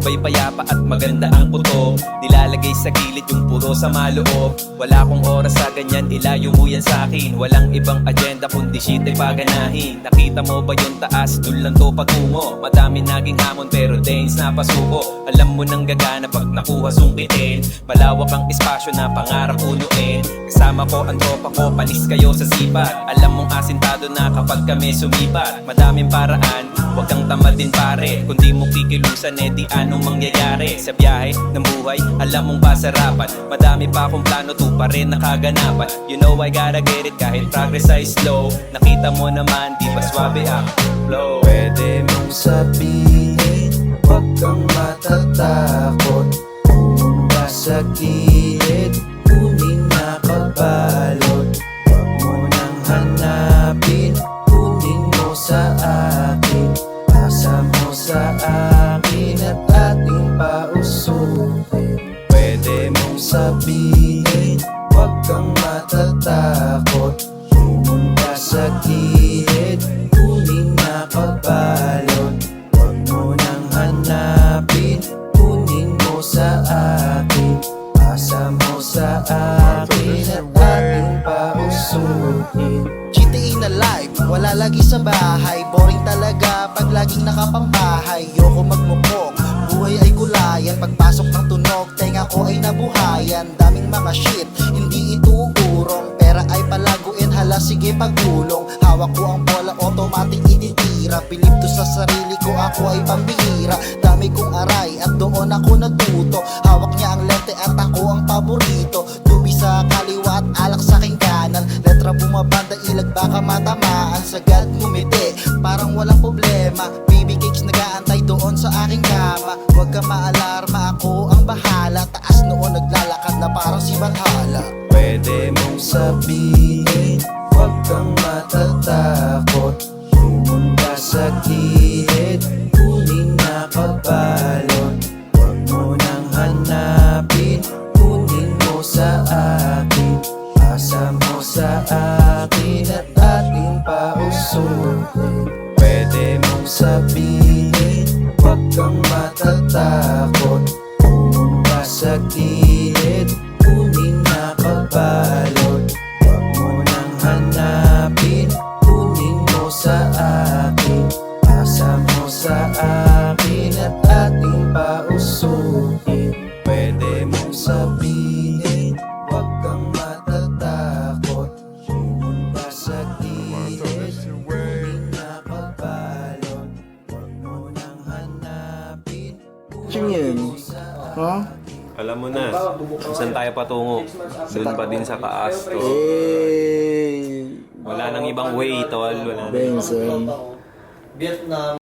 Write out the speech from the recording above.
ba'y payapa at maganda ang puto. Nilalagay sa gilid yung puro sa maloob. Wala akong oras sa ganyan, ilayo mo yan sa akin. Walang ibang agenda kundi shit ay paganahin. Nakita mo ba yung taas, dun lang to patungo. Madami naging hamon pero days na pasuko. Alam mo nang gagana pag nakuha sungkitin. Malawak ang espasyo na pangarap punuin. Kasama ko ang tropa ko, panis kayo sa sipat. Alam mong asintado na kapag kami sumipat. Madaming paraan, huwag kang tamad din pare. Kung di mo kikilusan di anong mangyayari. Sa biyahe ng buhay, alam mong pasarapan. Madami pa akong plano, to pa rin nakaganapan. You know I gotta get it kahit progress ay slow. Nakita mo naman, di ba swabe ang flow. Pwede mong sabihin, huwag kang matatakot. Pumunta sa gilid, kunin na kabalot. Huwag mo nang hanapin, kunin mo sa akin. Pasa mo sa akin at ating pausukin. Pwede mong sabihin, huwag kang matatakot. Pumunta sa gilid, kunin na kabalot. Huwag mo nang hanapin, kunin mo sa akin. Pasa mo sa akin at ating pausukin. GTA na live, wala lagi sa bahay. Boring talaga pag laging nakapambahay. Yoko magmukong, buhay ay gulayan. Pagpasok ng tunog, tenga ko ay nabuhayan. Daming mga shit, hindi ito urong. Pera ay palaguin, hala sige pagulong. Hawak ko ang bola, automatic ititira. Bilib to sa sarili ko, ako ay pambihira. Dami kong aray at doon ako natuto. Hawak niya ang lente at ako ang paborito. Tubi sa kaliwa at alak sa aking kanan. Letra bumabanda, ilag baka matamaan. Sagad ngumiti, parang walang problema. Baby cakes nag-aantay doon sa aking kama. Huwag ka maalarma, ako ang bahala. Taas noon naglalakad na parang si Valhalla. Pwede mong sabihin, huwag kang matatakot. Pumunta sa gilid, kunin na kabalot. Huwag mo nang hanapin, kunin mo sa akin. Pasa mo sa akin at ating pausukin. Pwede mong sabihin, huwag kang matatakot. Pumunta sa gilid, kunin na kabalot. Huwag mo nang hanapin, kunin mo sa akin. Pasa mo sa akin at ating pausukin. Pwede mong sabihin, huwag kang matatakot. Pumunta sa gilid, kunin na kabalot. Huwag mo nang hanapin, kunin mo sa Ha? Alam mo na, kung saan tayo patungo. Doon pa din sa taas to. Eh, Wala nang ibang way, tol. Wala nang Benson. Vietnam.